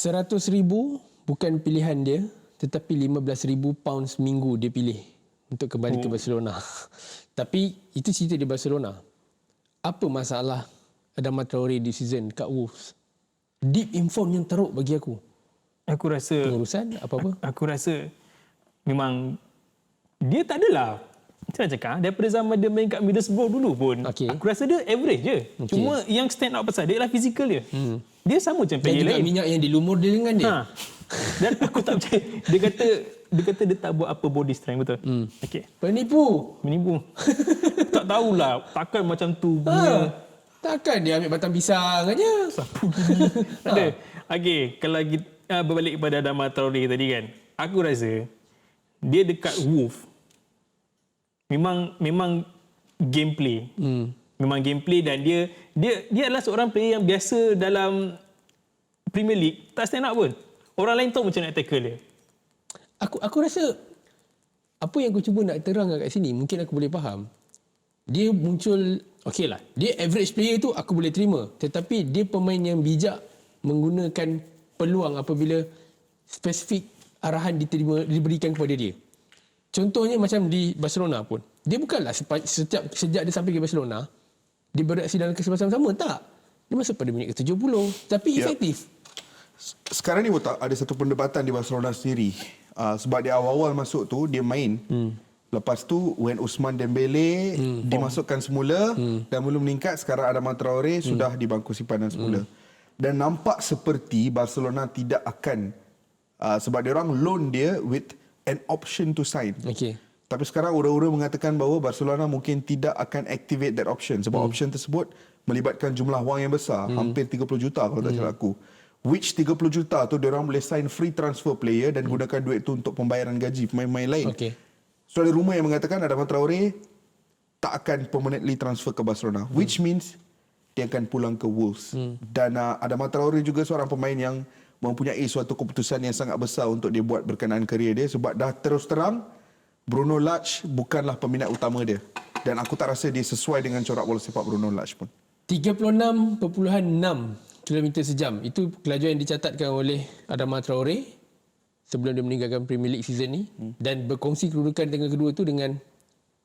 100,000 bukan pilihan dia, tetapi 15,000 pound seminggu dia pilih untuk kembali ke Barcelona. Tapi itu cerita di Barcelona. Apa masalah Adama Traore di season kat Wolves? Deep in form yang teruk bagi aku. Aku rasa Pengurusan apa-apa? Aku rasa memang dia tak adalah, macam mana cakap, daripada zaman dia main kat Middlesbrough dulu pun, aku rasa dia average je. Cuma yang stand out pasal dia ialah fizikal dia. Dia sama macam player lain. Dan juga minyak yang dilumur dia dengan dia. Dan aku tak percaya. Dia kata dia tak buat apa body strength, betul? Okey. Menipu. Tak tahulah, takkan macam tu punya. Takkan dia ambil batang pisang aja. Tak ada. Okey, kalau kita berbalik kepada Adama Traore tadi kan, aku rasa dia dekat Wolves memang gameplay. Memang gameplay dan dia adalah seorang player yang biasa dalam Premier League tak stand up pun. Orang lain tahu macam nak tackle dia. Aku rasa apa yang aku cuba nak terangkan kat sini, mungkin aku boleh faham. Dia muncul, okey lah, dia average player tu aku boleh terima. Tetapi dia pemain yang bijak menggunakan peluang apabila spesifik arahan diberikan kepada dia. Contohnya macam di Barcelona pun. Dia bukanlah sejak dia sampai ke Barcelona, dia beraksi dalam kesempatan sama. Tak. Dia masuk pada minit ke-70. Tapi efektif. Sekarang ni ada satu perdebatan di Barcelona sendiri. Sebab dia awal-awal masuk tu, dia main. Lepas tu, when Ousmane Dembele dimasukkan semula dan belum meningkat, sekarang Adama Traore sudah di bangku simpanan semula. Dan nampak seperti Barcelona tidak akan, sebab dia orang loan dia with an option to sign. Okay. Tapi sekarang orang-orang mengatakan bahawa Barcelona mungkin tidak akan activate that option. Sebab option tersebut melibatkan jumlah wang yang besar. Hampir 30 juta kalau tak silap aku. Which 30 juta tu dia orang boleh sign free transfer player dan gunakan duit tu untuk pembayaran gaji pemain-pemain lain. Okay. So ada rumor yang mengatakan Adama Traore tak akan permanently transfer ke Barcelona. Which means dia akan pulang ke Wolves. Dan Adama Traore juga seorang pemain yang mempunyai suatu keputusan yang sangat besar untuk dia buat berkenaan kerjaya dia. Sebab dah terus terang Bruno Lage bukanlah peminat utama dia. Dan aku tak rasa dia sesuai dengan corak bola sepak Bruno Lage pun. 36.6 km sejam. Itu kelajuan yang dicatatkan oleh Adama Traore sebelum dia meninggalkan Premier League season ni. Dan berkongsi kedudukan tengah kedua tu dengan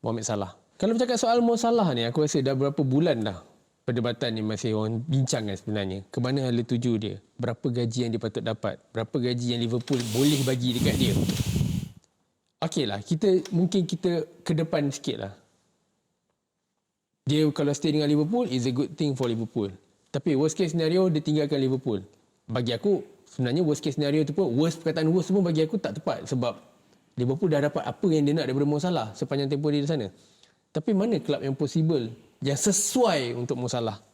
Mohamed Salah. Kalau bercakap soal Mo Salah ni, aku rasa dah berapa bulan dah perdebatan ni masih orang bincangkan sebenarnya. Ke mana hala tuju dia? Berapa gaji yang dia patut dapat? Berapa gaji yang Liverpool boleh bagi dekat dia? Okey lah, mungkin kita ke depan sikit lah. Dia kalau stay dengan Liverpool is a good thing for Liverpool. Tapi worst case scenario dia tinggalkan Liverpool. Bagi aku sebenarnya worst case scenario tu pun, perkataan worst pun bagi aku tak tepat. Sebab Liverpool dah dapat apa yang dia nak daripada Mo Salah sepanjang tempoh dia di sana. Tapi mana kelab yang possible, yang sesuai untuk Mo Salah?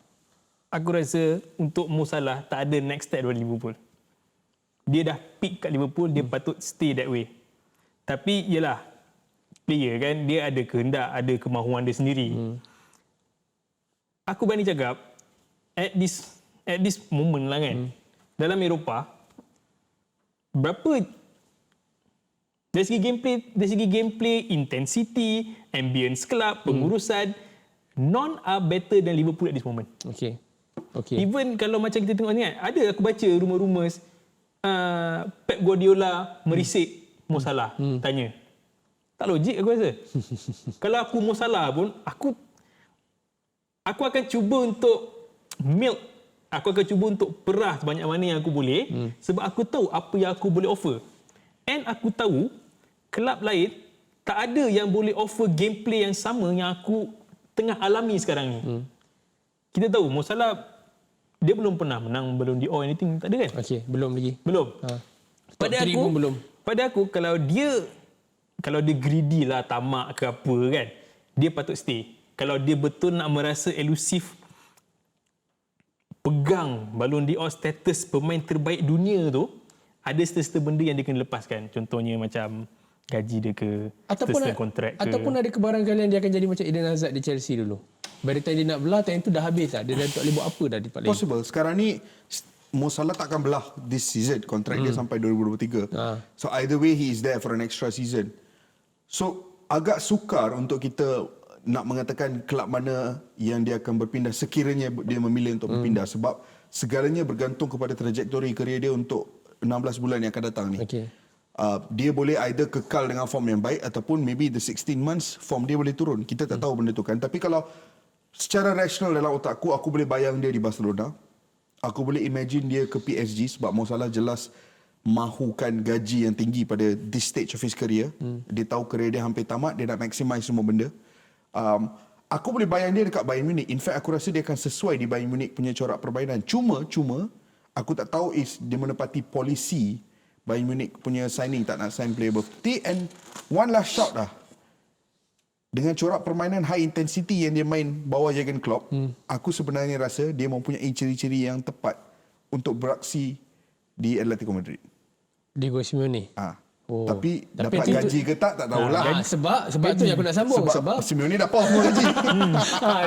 Aku rasa untuk Mo Salah tak ada next step daripada Liverpool. Dia dah peak kat Liverpool, dia patut stay that way. Tapi yelah, player kan, dia ada kehendak, ada kemahuan dia sendiri. Aku berani cakap, at this moment lah kan, dalam Eropah, berapa dari segi gameplay, intensity, ambience club, pengurusan, none are better than Liverpool at this moment. Okay. Even kalau macam kita tengok ni kan, ada aku baca rumour-rumour Pep Guardiola merisik Mo Salah. Tanya. Tak logik aku rasa. Kalau aku Mo Salah pun, aku akan cuba untuk milk. Aku akan cuba untuk perah sebanyak mana yang aku boleh. Sebab aku tahu apa yang aku boleh offer. And aku tahu kelab lain tak ada yang boleh offer gameplay yang sama yang aku tengah alami sekarang ni. Kita tahu Mo Salah dia belum pernah menang Ballon d'Or anything, tak ada kan? Okey, belum lagi. Belum. Pada aku pun belum. Pada aku kalau dia greedy lah, tamak ke apa kan, dia patut stay. Kalau dia betul nak merasa elusif, pegang Ballon d'Or status pemain terbaik dunia tu, ada serta benda yang dia kena lepaskan. Contohnya macam gaji dia ke, serta kontrak ke. Ataupun ada kebarangkalian dia akan jadi macam Eden Hazard di Chelsea dulu. By the time dia nak belah, time tu dah habis dah. Dia dah tak boleh buat apa dah di tempat lain. Possible. Sekarang ni Mo Salah tak akan belah this season. Kontrak dia sampai 2023. So either way he is there for an extra season. So agak sukar untuk kita nak mengatakan kelab mana yang dia akan berpindah sekiranya dia memilih untuk berpindah, sebab segalanya bergantung kepada trajektori kerjaya dia untuk 16 bulan yang akan datang ni. Okay. Dia boleh either kekal dengan form yang baik ataupun maybe the 16 months form dia boleh turun. Kita tak tahu benda tu kan. Tapi kalau secara rasional dalam otakku, aku boleh bayang dia di Barcelona. Aku boleh imagine dia ke PSG sebab Mo Salah jelas mahukan gaji yang tinggi pada this stage of his career. Dia tahu career dia hampir tamat, dia nak maximize semua benda. Aku boleh bayang dia dekat Bayern Munich. In fact, aku rasa dia akan sesuai di Bayern Munich punya corak permainan. Cuma aku tak tahu is dia menepati polisi Bayern Munich punya signing, tak nak sign player berhenti. And one last shot dah. Dengan corak permainan high intensity yang dia main bawah Jurgen Klopp, aku sebenarnya rasa dia mempunyai ciri-ciri yang tepat untuk beraksi di Atletico Madrid. Diego Simeone. Tapi dapat gaji ke tak tahulah. Sebab tu yang aku nak sambung. Sebab Simeone dapat semua gaji.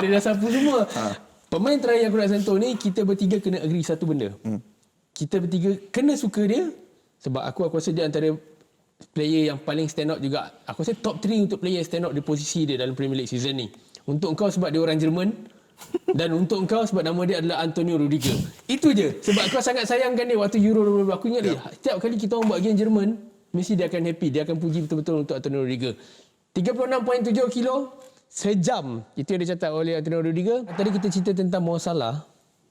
dia dah sapu semua. Pemain terakhir yang aku nak sentuh ni, kita bertiga kena agree satu benda. Kita bertiga kena suka dia. Sebab aku rasa dia antara player yang paling stand out juga. Aku rasa top 3 untuk player stand out di posisi dia dalam Premier League season ni. Untuk engkau sebab dia orang Jerman. Dan untuk engkau sebab nama dia adalah Antonio Rudiger. Itu je. Sebab kau sangat sayangkan dia waktu Euro 2020. Aku ingat dia. Setiap kali kita orang buat game Jerman, mesti dia akan happy. Dia akan puji betul-betul untuk Antonio Rudiger. 36.7 kilo sejam. Itu yang dicatat oleh Antonio Rudiger. Tadi kita cerita tentang Mo Salah.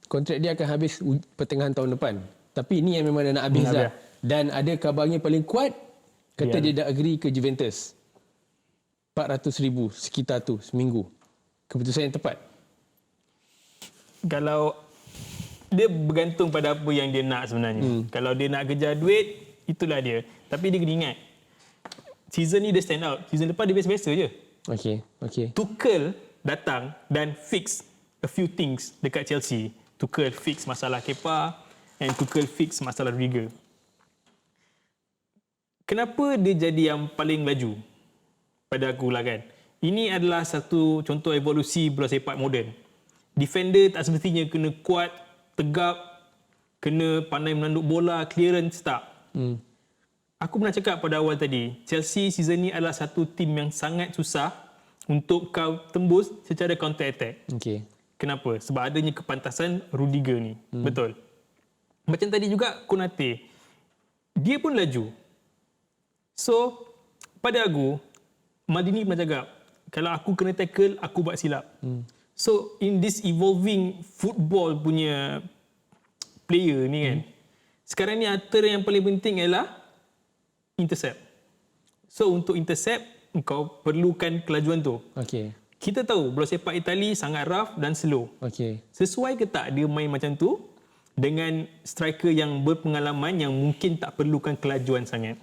Kontrak dia akan habis pertengahan tahun depan. Tapi ini yang memang dah nak habis dah. Dan ada kabarnya paling kuat, kata dia dah agree ke Juventus. 400,000 sekitar tu seminggu. Keputusan yang tepat. Kalau dia bergantung pada apa yang dia nak sebenarnya. Kalau dia nak kejar duit, itulah dia. Tapi dia kena ingat, season ni dia stand out. Season lepas dia biasa-biasa je. Okay. Tuchel datang dan fix a few things dekat Chelsea. Tuchel fix masalah Kepa and Tuchel fix masalah Rudiger. Kenapa dia jadi yang paling laju? Pada aku lah kan. Ini adalah satu contoh evolusi bola sepak moden. Defender tak semestinya kena kuat, tegap, kena pandai menanduk bola, clearance tak. Aku pernah cakap pada awal tadi, Chelsea season ni adalah satu tim yang sangat susah untuk kau tembus secara counter attack. Okay. Kenapa? Sebab adanya kepantasan Rudiger ni. Betul. Macam tadi juga Konate. Dia pun laju. So, pada aku, Maldini pernah cakap, kalau aku kena tackle, aku buat silap. So, in this evolving football punya player ni kan, sekarang ni antara yang paling penting ialah intercept. So, untuk intercept, kau perlukan kelajuan tu. Okay. Kita tahu bola sepak Itali sangat rough dan slow. Okay. Sesuai ke tak dia main macam tu dengan striker yang berpengalaman yang mungkin tak perlukan kelajuan sangat?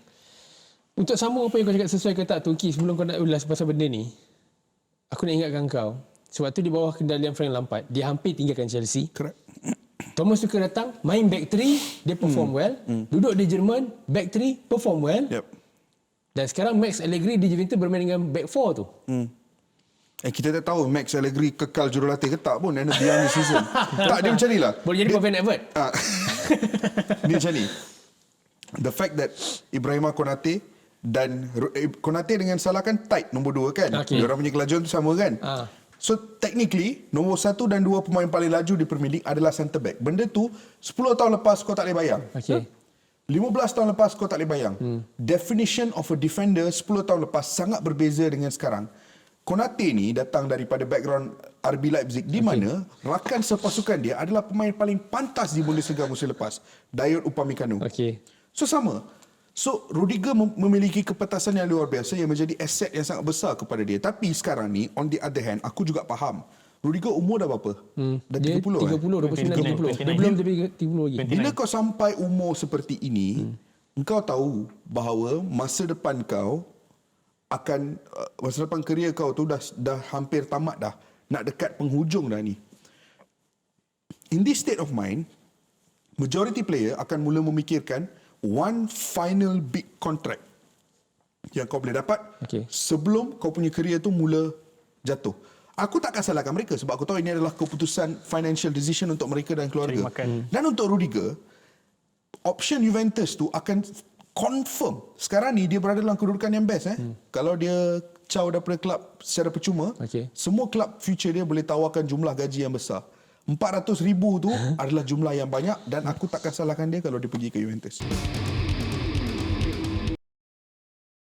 Untuk sambung apa yang kau cakap sesuai ke tak tu, Ki, sebelum kau nak ulas pasal benda ni, aku nak ingatkan kau, sebab tu di bawah kendalian Frank Lampard, dia hampir tinggalkan Chelsea. Correct. Thomas Tuchel datang, main back 3, dia perform well. Duduk di Jerman, back 3, perform well. Yep. Dan sekarang Max Allegri di Juventus bermain dengan back 4 tu. Kita tak tahu Max Allegri kekal jurulatih ke tak pun end of the season. Tak, dia macam ni lah. Boleh jadi pemain advert. Dia macam ni. The fact that Ibrahima Konate dan Konate dengan Salah kan tight nombor 2 kan. Okay. Diorang punya kelajuan tu sama kan. So technically nombor 1 dan 2 pemain paling laju di Premier League adalah centre back. Benda tu 10 tahun lepas kau tak boleh bayang. Okay. 15 tahun lepas kau tak boleh bayang. Definition of a defender 10 tahun lepas sangat berbeza dengan sekarang. Konate ni datang daripada background RB Leipzig di mana rakan sepasukan dia adalah pemain paling pantas di Bundesliga musim lepas, Dayot Upamecano. Okay. So sama. So Rudiger memiliki kepetasan yang luar biasa yang menjadi aset yang sangat besar kepada dia. Tapi sekarang ni on the other hand, aku juga faham. Rudiger umur dah berapa? Dah 30 dia 30, 29, 30. Dia belum lebih 30 lagi. Bila kau sampai umur seperti ini, engkau tahu bahawa masa depan kau akan masa depan kerjaya kau tu dah hampir tamat dah. Nak dekat penghujung dah ni. In this state of mind, majority player akan mula memikirkan one final big contract yang kau boleh dapat sebelum kau punya kerjaya tu mula jatuh. Aku takkan salahkan mereka sebab aku tahu ini adalah keputusan financial decision untuk mereka dan keluarga. Dan untuk Rudiger, option Juventus tu akan confirm. Sekarang ni dia berada dalam kedudukan yang best. Kalau dia caw daripada klub secara percuma, Okey. semua klub future dia boleh tawarkan jumlah gaji yang besar. 400,000 tu adalah jumlah yang banyak dan aku takkan salahkan dia kalau dia pergi ke Juventus.